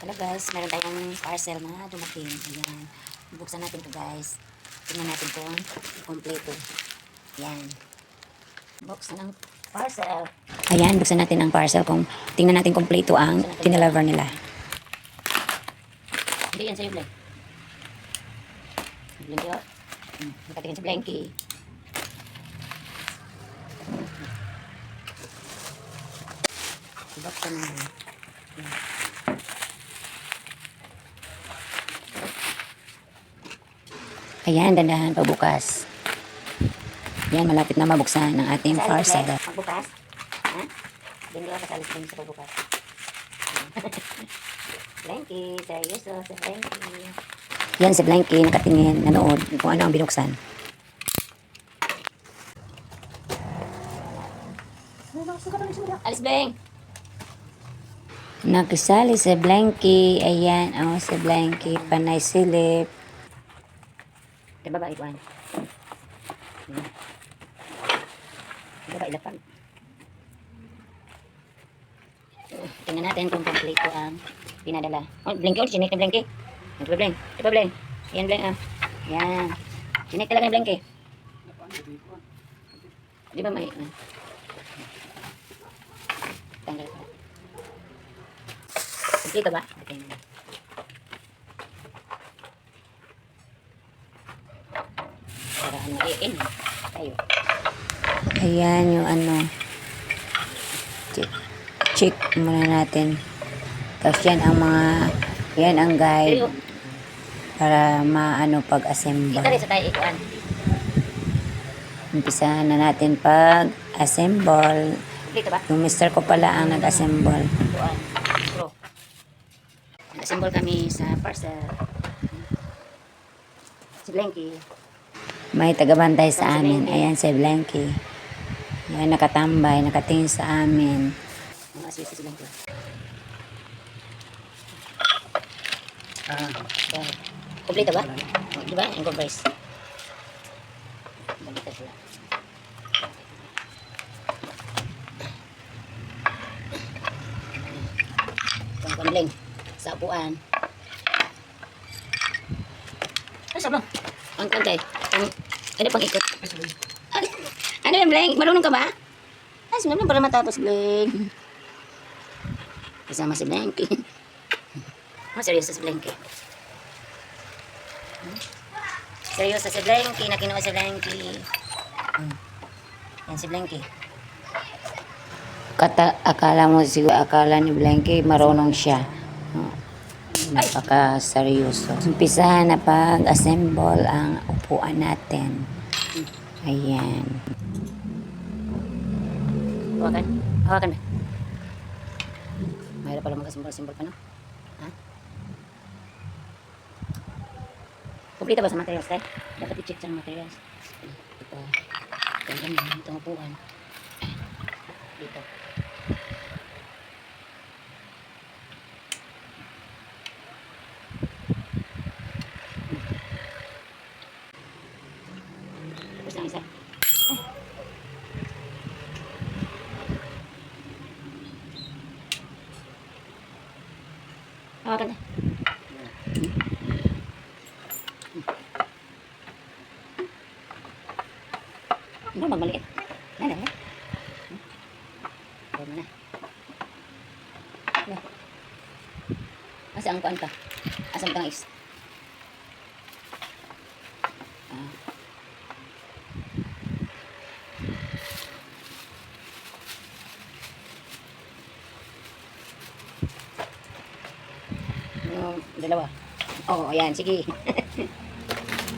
Hello guys, meron tayong parcel na dumating. Ayan. Buksan natin to guys. Tingnan natin kung kompleto. Ayan. Buksan ng parcel. Ayan, buksan natin ang parcel kung tingnan natin kompleto ang tinelever nila. Hindi yan sa'yo, Blank. Blanky, oh. Nakatingin si Blanky. Buksan natin. Ayan, dandahan pabukas. Ayan, malapit na mabuksan ang ating parcel. Magbukas? Ha? Hindi ako kasalis din sa pagbukas. Blanky, seryoso, si Blanky. Yan si Blanky, nakatingin, nanood kung ano ang binuksan. Alis, Blank! Nakisali si Blanky. Ayan, oh, si Blanky, panay silip. Diba ba ikuan? Diba ba ilapag? Tingnan natin kung kompleto ang pinadala. Oh, Blanky, oh, sinik ni Blanky. Diba Blank? Diba Blank? Yan Blank, ah. Yan. Sinik talaga ni Blanky. Diba may... Tanggal ko. Kompleto ba? Okay. Para ano, tayo. Ayan yung ano. Check muna natin. Tapos yan ang mga, yan ang guide para maano pag-assemble. Umpisahan na natin pag-assemble. Yung mister ko pala ang nag-assemble. Nag-assemble kami sa parcel. Si Blanky. May tagabantay sa amin. Ayan si Blanky. Ayan, nakatambay, nakatingin sa amin. Mga asisi si Blanky. Kompleto ba? Di ba? Ang compress. Baliktad sila. Ang pamileng sa upuan. Ano sa bang? Ang kantay. Ano pang ikot? Ano yung Blank? Marunong ka ba? Ay, sinunod para matapos, Blank. Kasama si Blanky. Seryoso si Blanky. Seryoso si Blanky. Nakinuha si Blanky. Yan si Blanky. Akala mo siguro, akala ni Blanky marunong siya. Napaka-seryoso. Umpisahan na pag-assemble ang upuan natin. Ayan. Hawakan. Hawakan ba? Mahirap pala mag-assemble-assemble pa, no? Ha? Kumplita ba sa materials, tayo? Dapat i-check sa materials. Ito. Ganyan. Itong upuan. Dito. Tapos na isa. Hawakan na. Ano bang maliit? Ano na? Ano na? Asa ang kuan ka? Asa ang tangis? Yung dalawa. Oo, ayan. Sige.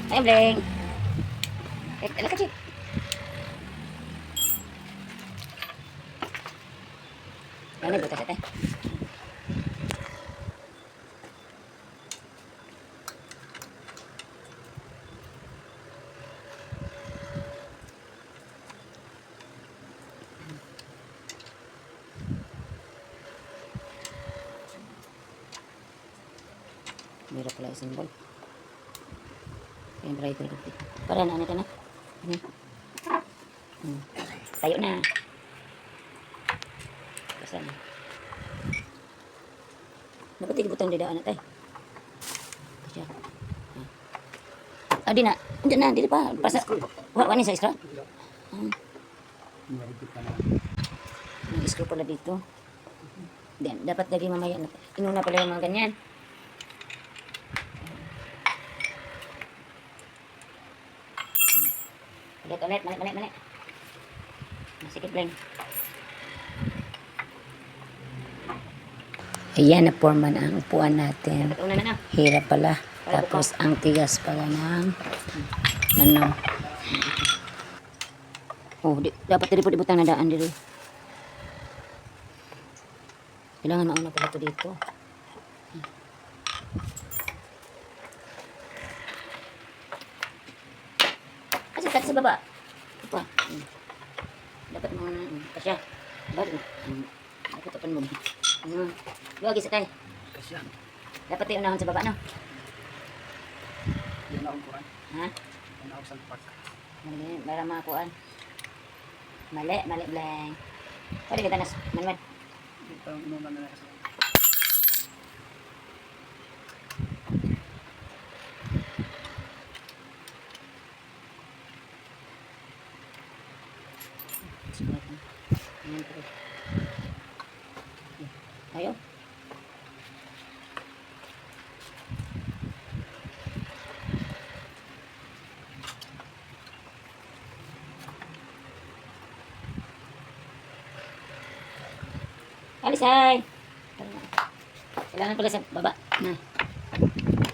Ayun, Blank. Ala ka, Chik. Ano, butas ate? Mira pala yung symbol. Yung brighter dito. Para na, ano ka na? Tayo na. Kasama. Dapat ibutang didaan na tayo. Kasi, di na. Hindi na, hindi pa. Pasa, wani sa iskra. Nag-screw pala dito. Then, dapat lagi mamaya. Inuna pala yung mga ganyan. Ulit. Masikip lang. Ayan, na-forma na ang upuan natin. Hirap pala. Tapos, ang tigas pala ng ano. Oh, dapat diri po ibutang na daan diri. Kailangan mauna pala ito dito. Kasi kat sa baba. Ito pa. Dapat mo na. Kasya. Dapat tapan mo. Luwagi sa tayo. Kasya. Dapat yung unahon sa baba, no? Yan na ang kuran. Ha? Yan na ang salpak. Mali, para makakuan. Mali, blank. Pwede kita nas, Manuel. Ito ang inuman na kasi. Ayo. Alisay. Kailangan pala sa baba. Na.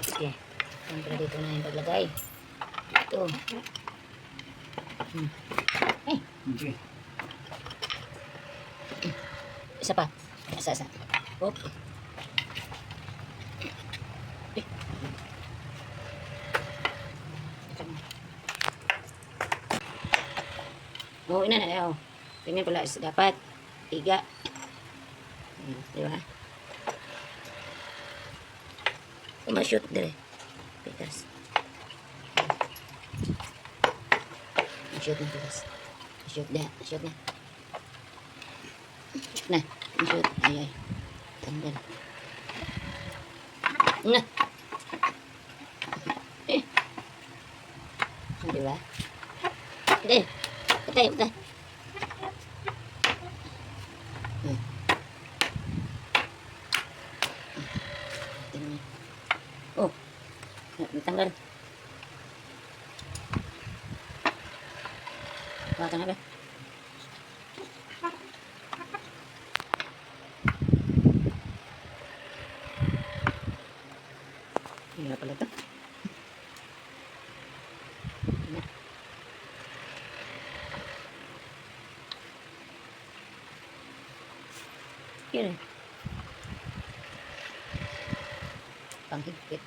Sige. Kailangan pala dito na yung paglagay. Ito. Eh. Okay. Isa pa. Isa. Oop. Oo, ina na. Ayaw. Tingnan pala. Dapat. 3. Di ba? Ma-shoot dire. Pitas. Ma-shoot na pitas. Shoot na. Shoot na. Ma-shoot. Ay. Tanggal. Na. Di ba? Hindi. Patay. Oh, natanggal. Baka na ba? Hindi pala ito. Yan. Panghigpit.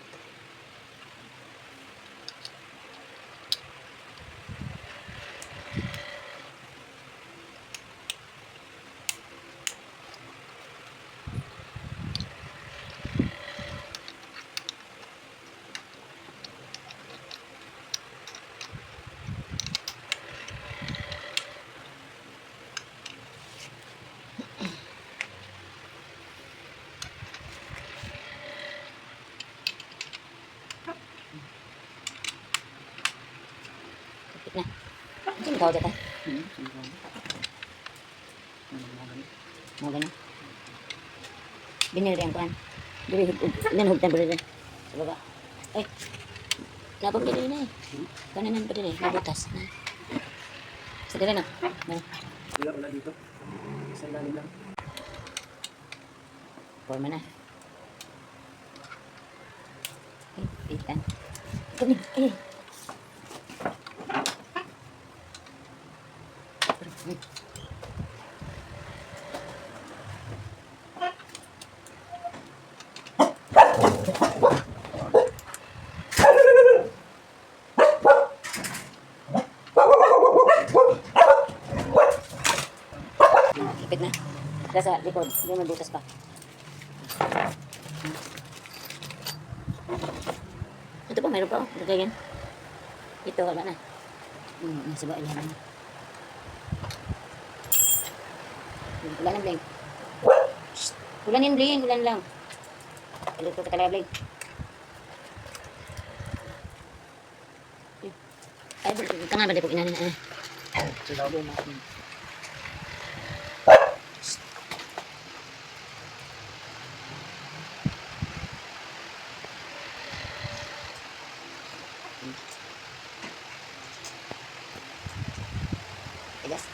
Na. Sino tawag dito? Mga ganun. Binili rin ko. Nanhugtan pa rin. Sa baba. Ay. Napag dili na eh. Kananan pa rin eh. Nabutas na. Sa dili na. Wala dito. Sa lalim lang. Forma na. Itan. Kani. Ipit na. Sa likod. Hindi may butas pa. Ito pa, mayroon pa. Lagay yan. Ito, wala na. Nasa ba ilalim na. Ulan lang, Bling. Ulanin, Bling. Ulan lang. Luto ka talaga, Bling. Ay, tangan ba di po inanin na? Sinabi mo. Tigas.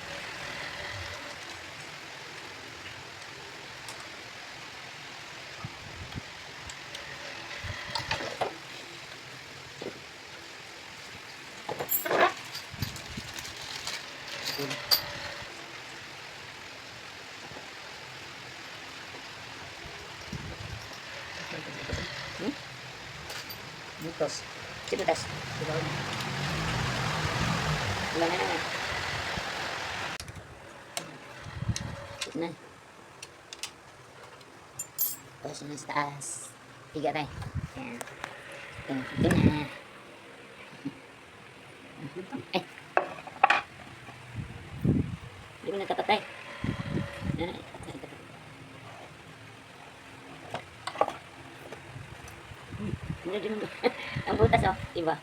Butas. Sibutas. Sinabi mo. Wala na naman. Ito na. Tapos na sa taas. Tiga tayo. Ayan. Ito na. Ay. Hindi mo natapat tayo. Hindi mo. Ang butas oh. Iba.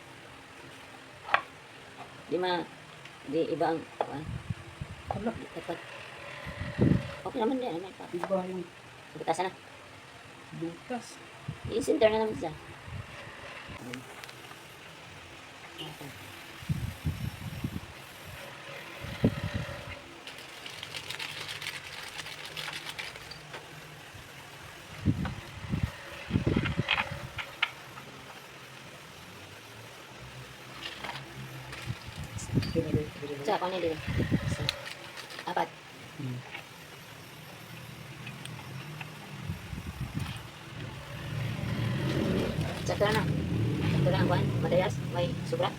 Di iba ang Hala. tapat. Okay naman din. Ano, Iba yung butas na. butas. I-center na naman siya. Sa ako na din. Apat. Sakto na. Sakto na ang kuhan. Matayas. May sobra.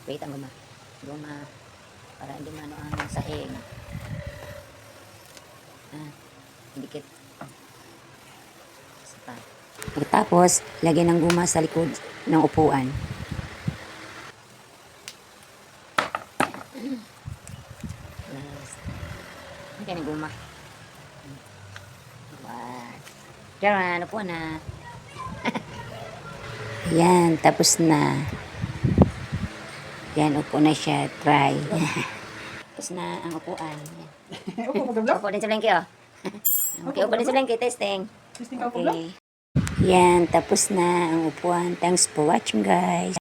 Wait ang guma. Guma. Para hindi mano ang sahig. Dikit. Sapa. Pagkatapos, lagyan ng guma sa likod ng upuan. Yes. Lagyan ng guma. Wow. Diyan, upuan na. Ayan, tapos na. Yan, upo na siya. Try. Tapos na ang upuan. Opo, mag-vlog. Upo din sa blankie, oh. Okay, upo din sa blankie. Testing. Testing ka po vlog. Okay. Yan, tapos na ang upuan. Thanks for watching, guys.